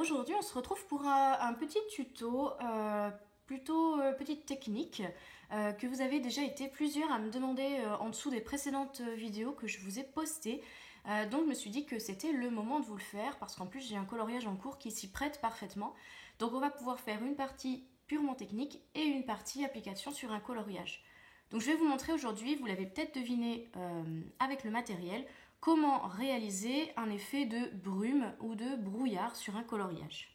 aujourd'hui on se retrouve pour un petit tuto, plutôt petite technique que vous avez déjà été plusieurs à me demander en dessous des précédentes vidéos que je vous ai postées. Donc je me suis dit que c'était le moment de vous le faire parce qu'en plus j'ai un coloriage en cours qui s'y prête parfaitement. Donc on va pouvoir faire une partie purement technique et une partie application sur un coloriage. Donc je vais vous montrer aujourd'hui, vous l'avez peut-être deviné avec le matériel, comment réaliser un effet de brume ou de brouillard sur un coloriage.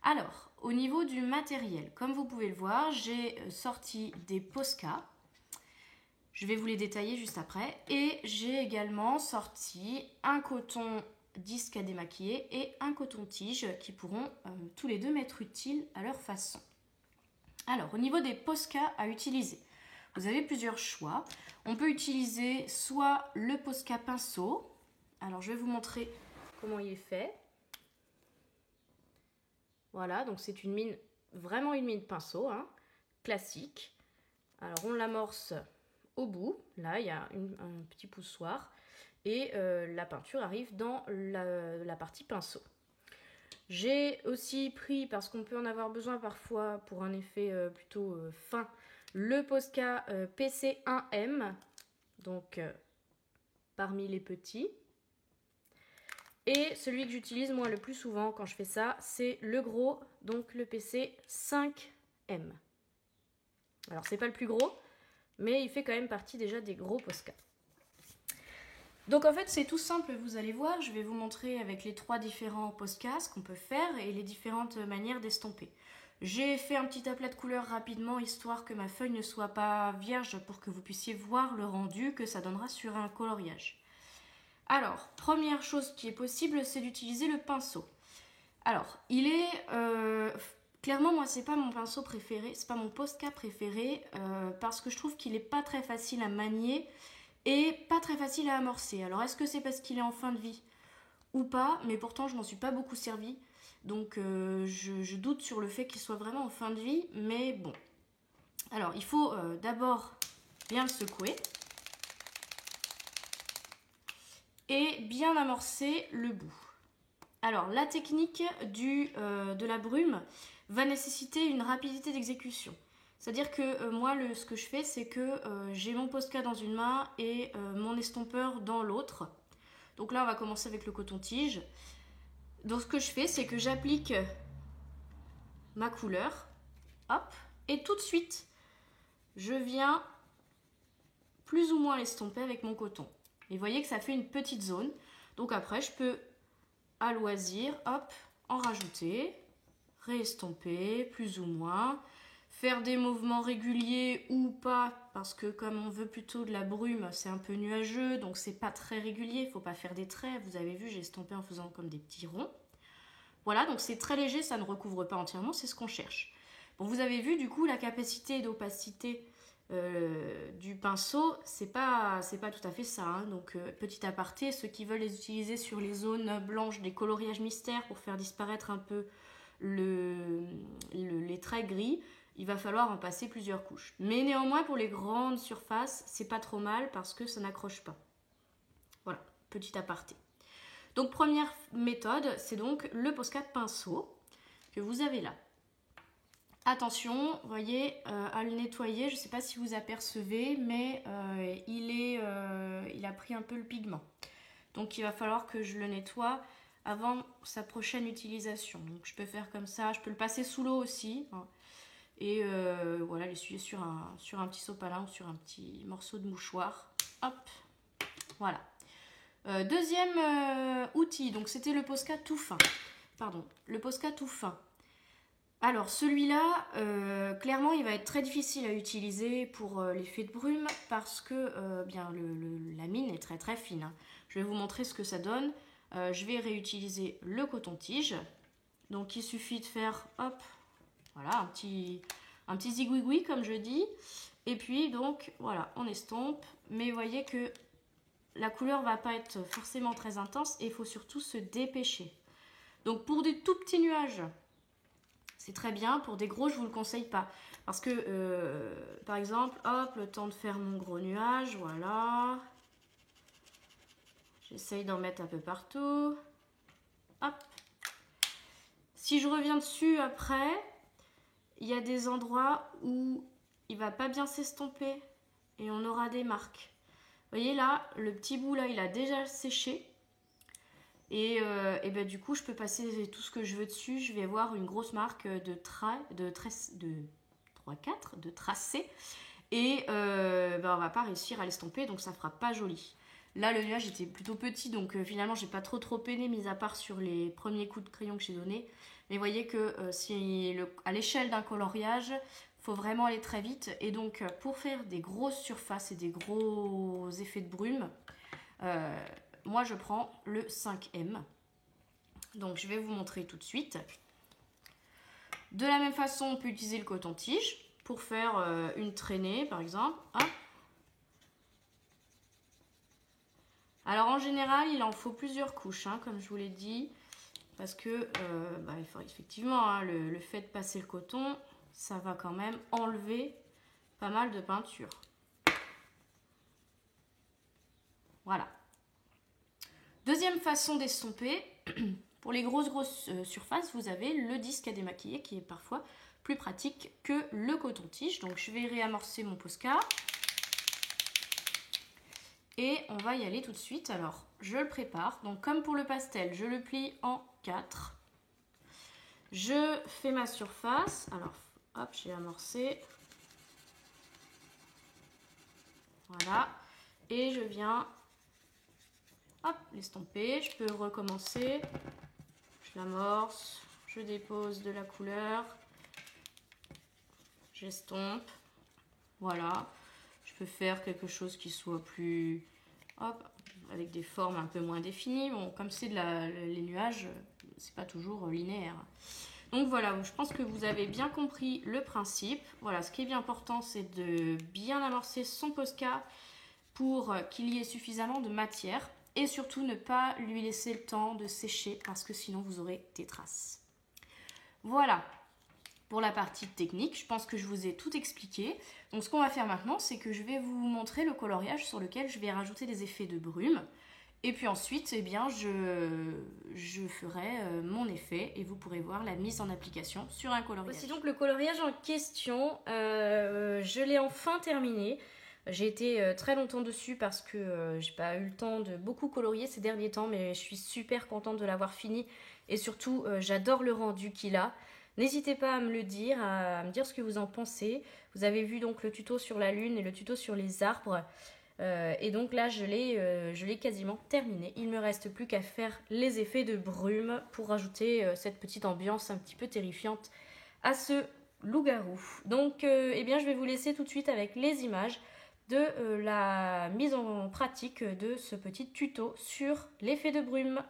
Alors, au niveau du matériel, comme vous pouvez le voir, j'ai sorti des Posca. Je vais vous les détailler juste après. Et j'ai également sorti un coton disque à démaquiller et un coton-tige qui pourront tous les deux m'être utiles à leur façon. Alors, au niveau des Posca à utiliser, vous avez plusieurs choix. On peut utiliser soit le Posca pinceau. Alors, je vais vous montrer comment il est fait. Voilà, donc c'est une mine, vraiment une mine pinceau, hein, classique. Alors, on l'amorce au bout. Là, il y a un petit poussoir. Et la peinture arrive dans la partie pinceau. J'ai aussi pris, parce qu'on peut en avoir besoin parfois pour un effet plutôt fin, le Posca PC1M, donc parmi les petits. Et celui que j'utilise moi le plus souvent quand je fais ça, c'est le gros, donc le PC5M. Alors c'est pas le plus gros, mais il fait quand même partie déjà des gros Posca. Donc en fait c'est tout simple, vous allez voir, je vais vous montrer avec les trois différents Posca ce qu'on peut faire et les différentes manières d'estomper. J'ai fait un petit aplat de couleurs rapidement, histoire que ma feuille ne soit pas vierge, pour que vous puissiez voir le rendu que ça donnera sur un coloriage. Alors, première chose qui est possible, c'est d'utiliser le pinceau. Alors, il est... clairement, moi, c'est pas mon pinceau préféré, c'est pas mon Posca préféré, parce que je trouve qu'il est pas très facile à manier et pas très facile à amorcer. Alors, est-ce que c'est parce qu'il est en fin de vie ou pas? Mais pourtant, je m'en suis pas beaucoup servi. Donc je doute sur le fait qu'il soit vraiment en fin de vie, mais bon. Alors il faut d'abord bien le secouer et bien amorcer le bout. Alors la technique de la brume va nécessiter une rapidité d'exécution. C'est-à-dire que moi ce que je fais, c'est que j'ai mon Posca dans une main et mon estompeur dans l'autre. Donc là on va commencer avec le coton-tige. Donc ce que je fais, c'est que j'applique ma couleur, hop, et tout de suite, je viens plus ou moins l'estomper avec mon coton. Et vous voyez que ça fait une petite zone. Donc après, je peux, à loisir, hop, en rajouter, réestomper, plus ou moins, faire des mouvements réguliers ou pas, parce que comme on veut plutôt de la brume, c'est un peu nuageux, donc c'est pas très régulier, il ne faut pas faire des traits. Vous avez vu, j'ai estompé en faisant comme des petits ronds. Voilà, donc c'est très léger, ça ne recouvre pas entièrement, c'est ce qu'on cherche. Bon, vous avez vu du coup la capacité d'opacité du pinceau, c'est pas tout à fait ça. Hein. Donc petit aparté, ceux qui veulent les utiliser sur les zones blanches des coloriages mystères pour faire disparaître un peu les traits gris, il va falloir en passer plusieurs couches. Mais néanmoins pour les grandes surfaces, c'est pas trop mal parce que ça n'accroche pas. Voilà, petit aparté. Donc première méthode, c'est donc le Posca pinceau que vous avez là. Attention, vous voyez, à le nettoyer, je ne sais pas si vous apercevez, mais il a pris un peu le pigment. Donc il va falloir que je le nettoie avant sa prochaine utilisation. Donc je peux faire comme ça, je peux le passer sous l'eau aussi. Hein, et voilà, l'essuyer sur un petit sopalin ou sur un petit morceau de mouchoir. Hop, voilà. Deuxième outil, donc c'était le Posca tout fin. Pardon, le Posca tout fin. Alors celui-là, clairement, il va être très difficile à utiliser pour l'effet de brume parce que bien la mine est très très fine. Hein. Je vais vous montrer ce que ça donne. Je vais réutiliser le coton-tige. Donc il suffit de faire, hop, voilà, un petit zigouigoui comme je dis. Et puis donc, voilà, on estompe. Mais vous voyez que la couleur va pas être forcément très intense et il faut surtout se dépêcher. Donc pour des tout petits nuages, c'est très bien. Pour des gros, je ne vous le conseille pas. Parce que, par exemple, hop, le temps de faire mon gros nuage, voilà. J'essaye d'en mettre un peu partout. Hop. Si je reviens dessus après, il y a des endroits où il va pas bien s'estomper et on aura des marques. Vous voyez là, le petit bout là, il a déjà séché. Et ben, du coup, je peux passer tout ce que je veux dessus. Je vais avoir une grosse marque de tracé. Et ben, on va pas réussir à l'estomper, donc ça fera pas joli. Là, le nuage était plutôt petit, donc finalement, j'ai pas trop peiné, mis à part sur les premiers coups de crayon que j'ai donnés. Mais vous voyez que à l'échelle d'un coloriage, faut vraiment aller très vite. Et donc, pour faire des grosses surfaces et des gros effets de brume, moi, je prends le 5M. Donc, je vais vous montrer tout de suite. De la même façon, on peut utiliser le coton-tige pour faire une traînée, par exemple. Hop. Alors, en général, il en faut plusieurs couches, hein, comme je vous l'ai dit. Parce que, il faut, effectivement, hein, le fait de passer le coton, ça va quand même enlever pas mal de peinture. Voilà. Deuxième façon d'estomper, pour les grosses surfaces, vous avez le disque à démaquiller qui est parfois plus pratique que le coton-tige. Donc je vais réamorcer mon Posca. Et on va y aller tout de suite. Alors, je le prépare. Donc comme pour le pastel, je le plie en 4. Je fais ma surface. Alors, hop, j'ai amorcé. Voilà. Et je viens... Hop, l'estomper, je peux recommencer, je l'amorce, je dépose de la couleur, j'estompe, voilà. Je peux faire quelque chose qui soit plus, hop, avec des formes un peu moins définies. Bon, comme c'est les nuages, c'est pas toujours linéaire. Donc voilà, je pense que vous avez bien compris le principe. Voilà, ce qui est bien important, c'est de bien amorcer son Posca pour qu'il y ait suffisamment de matière. Et surtout, ne pas lui laisser le temps de sécher parce que sinon, vous aurez des traces. Voilà pour la partie technique. Je pense que je vous ai tout expliqué. Donc, ce qu'on va faire maintenant, c'est que je vais vous montrer le coloriage sur lequel je vais rajouter des effets de brume. Et puis ensuite, eh bien, je ferai mon effet et vous pourrez voir la mise en application sur un coloriage. Voici donc le coloriage en question. Je l'ai enfin terminé. J'ai été très longtemps dessus parce que j'ai pas eu le temps de beaucoup colorier ces derniers temps, mais je suis super contente de l'avoir fini et surtout j'adore le rendu qu'il a. N'hésitez pas à me le dire, à me dire ce que vous en pensez. Vous avez vu donc le tuto sur la lune et le tuto sur les arbres. Et donc là je l'ai quasiment terminé. Il ne me reste plus qu'à faire les effets de brume pour rajouter cette petite ambiance un petit peu terrifiante à ce loup-garou. Donc eh bien, je vais vous laisser tout de suite avec les images de la mise en pratique de ce petit tuto sur l'effet de brume.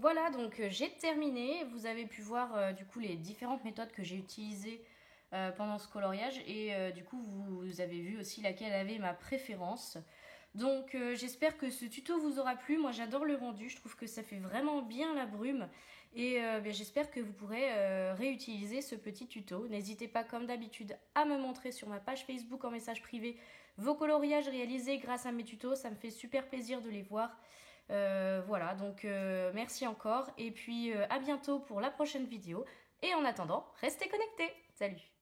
Voilà, donc j'ai terminé. Vous avez pu voir du coup les différentes méthodes que j'ai utilisées pendant ce coloriage et du coup vous avez vu aussi laquelle avait ma préférence. Donc j'espère que ce tuto vous aura plu. Moi j'adore le rendu, je trouve que ça fait vraiment bien la brume et j'espère que vous pourrez réutiliser ce petit tuto. N'hésitez pas comme d'habitude à me montrer sur ma page Facebook en message privé vos coloriages réalisés grâce à mes tutos, ça me fait super plaisir de les voir. Voilà, donc merci encore et puis à bientôt pour la prochaine vidéo et en attendant, restez connectés. Salut!